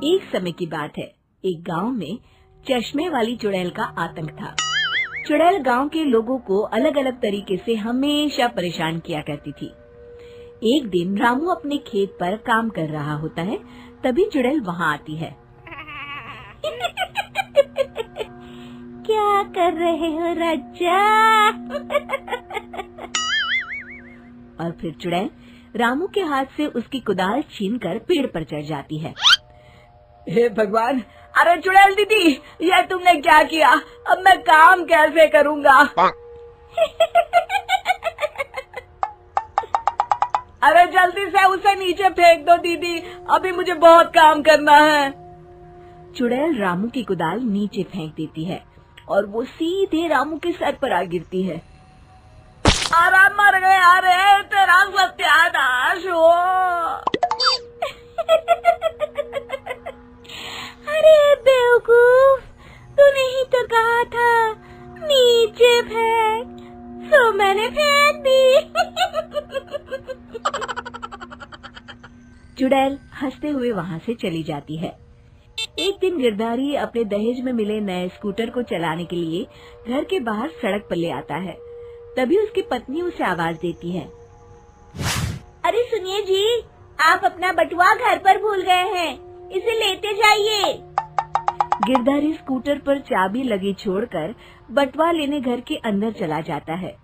एक समय की बात है, एक गांव में चश्मे वाली चुड़ैल का आतंक था। चुड़ैल गांव के लोगों को अलग अलग तरीके से हमेशा परेशान किया करती थी। एक दिन रामू अपने खेत पर काम कर रहा होता है, तभी चुड़ैल वहाँ आती है। क्या कर रहे हो राजा? और फिर चुड़ैल रामू के हाथ से उसकी कुदाल छीनकर पेड़ पर चढ़ जाती है। हे भगवान, अरे चुड़ैल दीदी, यह तुमने क्या किया? अब मैं काम कैसे करूँगा? अरे जल्दी से उसे नीचे फेंक दो दीदी, अभी मुझे बहुत काम करना है। चुड़ैल रामू की कुदाल नीचे फेंक देती है और वो सीधे रामू के सर पर आ गिरती है। अरे मर गया रे, तेरा सत्यानाश हो। अरे बेवकूफ, तूने ही तो कहा था नीचे फेंक, सो मैंने फेंक दी। चुड़ैल हंसते हुए वहाँ से चली जाती है। एक दिन गिरधारी अपने दहेज में मिले नए स्कूटर को चलाने के लिए घर के बाहर सड़क पर ले आता है। तभी उसकी पत्नी उसे आवाज देती है। अरे सुनिए जी, आप अपना बटुआ घर पर भूल गए हैं, इसे लेते जाइए। गिरधारी स्कूटर पर चाबी लगी छोड़कर बटुआ लेने घर के अंदर चला जाता है।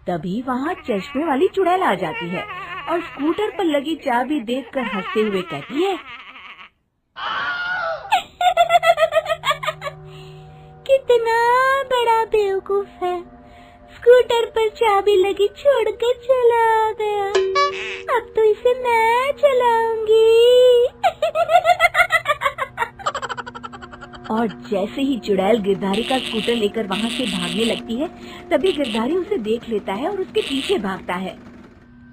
तभी वहाँ चश्मे वाली चुड़ैल आ जाती है और स्कूटर पर लगी चाबी देखकर हंसते हुए कहती है, कितना बड़ा बेवकूफ है, स्कूटर पर चाबी लगी छोड़कर चला गया, अब तो इसे मैं चलाऊंगी। और जैसे ही चुड़ैल गिरधारी का स्कूटर लेकर वहाँ से भागने लगती है, तभी गिरधारी उसे देख लेता है और उसके पीछे भागता है।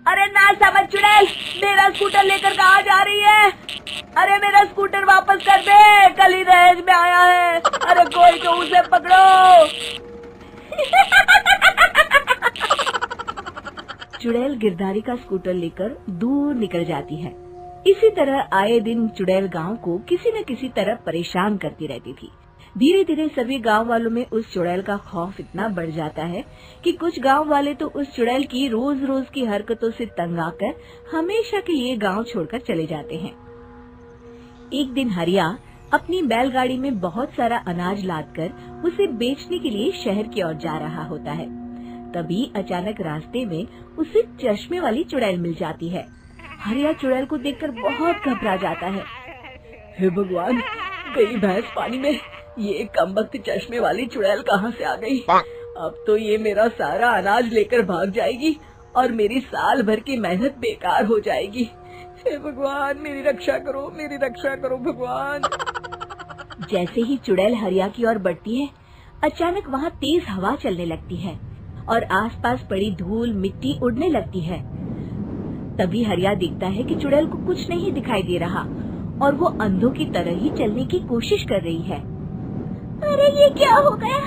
अरे ना समझ चुड़ैल, मेरा स्कूटर लेकर कहाँ जा रही है? अरे मेरा स्कूटर वापस कर दे, कल ही दहेज में आया है। अरे कोई तो उसे पकड़ो। चुड़ैल गिरधारी का स्कूटर लेकर दूर निकल जाती है। इसी तरह आए दिन चुड़ैल गांव को किसी न किसी तरह परेशान करती रहती थी। धीरे धीरे सभी गांव वालों में उस चुड़ैल का खौफ इतना बढ़ जाता है कि कुछ गांव वाले तो उस चुड़ैल की रोज रोज की हरकतों से तंग आकर हमेशा के लिए गांव छोड़कर चले जाते हैं। एक दिन हरिया अपनी बैलगाड़ी में बहुत सारा अनाज लादकर उसे बेचने के लिए शहर की ओर जा रहा होता है। तभी अचानक रास्ते में उसे चश्मे वाली चुड़ैल मिल जाती है। हरिया चुड़ैल को देखकर बहुत घबरा जाता है। हे भगवान, गई भैंस पानी में, ये कमबख्त चश्मे वाली चुड़ैल कहाँ से आ गई? अब तो ये मेरा सारा अनाज लेकर भाग जाएगी और मेरी साल भर की मेहनत बेकार हो जाएगी। हे भगवान, मेरी रक्षा करो भगवान। जैसे ही चुड़ैल हरिया की ओर बढ़ती है, अचानक वहाँ तेज हवा चलने लगती है और आसपास पड़ी धूल मिट्टी उड़ने लगती है। तभी हरिया देखता है कि चुड़ैल को कुछ नहीं दिखाई दे रहा और वो अंधों की तरह ही चलने की कोशिश कर रही है। अरे ये क्या हो गया?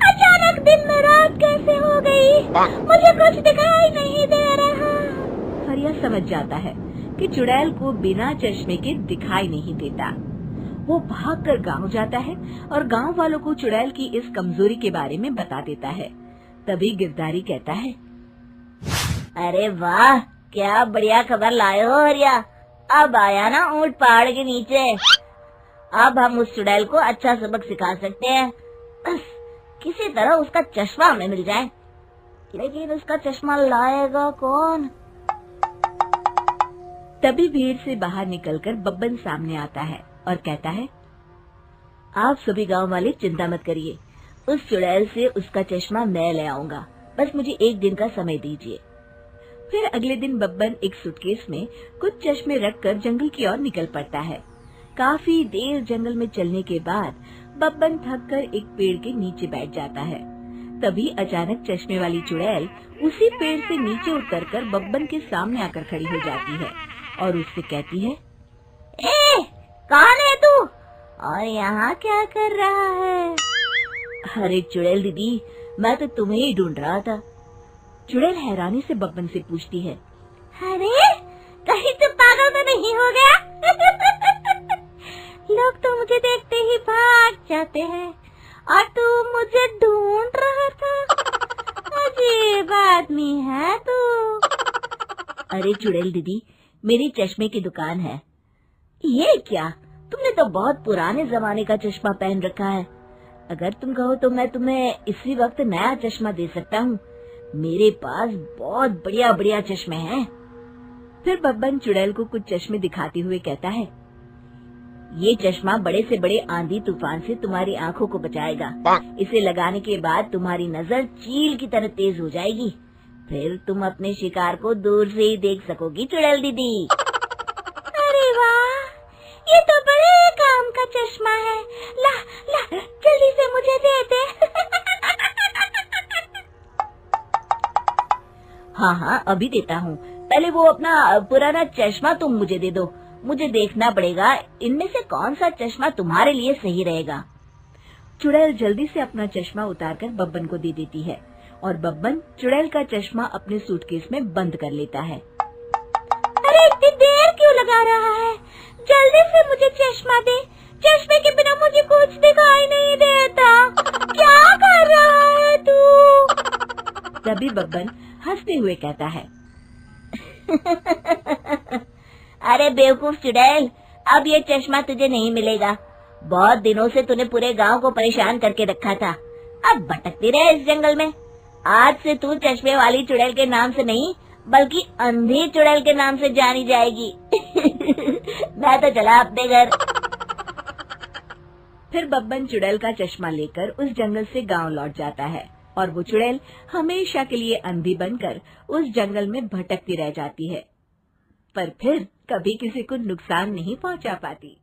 अचानक दिन में रात कैसे हो गई? मुझे कुछ दिखाई नहीं दे रहा। हरिया समझ जाता है कि चुड़ैल को बिना चश्मे के दिखाई नहीं देता। वो भागकर गांव जाता है और गांव वालों को चुड़ैल की इस कमजोरी के बारे में बता देता है। तभी गिरधारी कहता है, अरे वाह, क्या बढ़िया खबर लाए हो हरिया। अब आया ना ऊंट पहाड़ के नीचे। अब हम उस चुड़ैल को अच्छा सबक सिखा सकते हैं। बस किसी तरह उसका चश्मा हमें मिल जाए। लेकिन उसका चश्मा लाएगा कौन? तभी भीड़ से बाहर निकलकर बब्बन सामने आता है और कहता है, आप सभी गांव वाले चिंता मत करिए, उस चुड़ैल से उसका चश्मा मैं ले आऊंगा, बस मुझे एक दिन का समय दीजिए। फिर अगले दिन बब्बन एक सूटकेस में कुछ चश्मे रखकर जंगल की ओर निकल पड़ता है। काफी देर जंगल में चलने के बाद बब्बन थककर एक पेड़ के नीचे बैठ जाता है। तभी अचानक चश्मे वाली चुड़ैल उसी पेड़ से नीचे उतरकर बब्बन के सामने आकर खड़ी हो जाती है और उससे कहती है, ए, कौन है तू और यहाँ क्या कर रहा है? अरे चुड़ैल दीदी, मैं तो तुम्हें ही ढूंढ रहा था। चुड़ैल हैरानी से बब्बन से पूछती है, अरे कहीं तो पागल तो नहीं हो गया? जाते हैं और तू मुझे ढूंढ रहा था। अजीब आदमी है तू। अरे चुड़ैल दीदी, मेरी चश्मे की दुकान है। ये क्या, तुमने तो बहुत पुराने जमाने का चश्मा पहन रखा है। अगर तुम कहो तो मैं तुम्हें इसी वक्त नया चश्मा दे सकता हूँ। मेरे पास बहुत बढ़िया बढ़िया चश्मे हैं। फिर बब्बन चुड़ैल को कुछ चश्मे दिखाते हुए कहता है, ये चश्मा बड़े से बड़े आंधी तूफान से तुम्हारी आंखों को बचाएगा। इसे लगाने के बाद तुम्हारी नजर चील की तरह तेज हो जाएगी। फिर तुम अपने शिकार को दूर से ही देख सकोगी चुड़ैल दीदी। अरे वाह, ये तो बड़े काम का चश्मा है। ला ला, जल्दी से मुझे दे दे। हाँ, अभी देता हूँ। पहले वो अपना पुराना चश्मा तुम मुझे दे दो। मुझे देखना पड़ेगा इनमें से कौन सा चश्मा तुम्हारे लिए सही रहेगा। चुड़ैल जल्दी से अपना चश्मा उतारकर बब्बन को दे देती है और बब्बन चुड़ैल का चश्मा अपने सूटकेस में बंद कर लेता है। अरे इतनी देर क्यों लगा रहा है? जल्दी से मुझे चश्मा दे। चश्मे के बिना मुझे कुछ दिखाई नहीं देता। क्या कर रहा है तू? तभी बब्बन हंसते हुए कहता है, अरे बेवकूफ चुड़ैल, अब ये चश्मा तुझे नहीं मिलेगा। बहुत दिनों से तूने पूरे गांव को परेशान करके रखा था। अब भटकती रहे इस जंगल में। आज से तू चश्मे वाली चुड़ैल के नाम से नहीं, बल्कि अंधी चुड़ैल के नाम से जानी जाएगी। मैं तो चला अपने घर। फिर बब्बन चुड़ैल का चश्मा लेकर उस जंगल से गांव लौट जाता है और वो चुड़ैल हमेशा के लिए अंधी बनकर उस जंगल में भटकती रह जाती है, पर फिर कभी किसी को नुकसान नहीं पहुंचा पाती।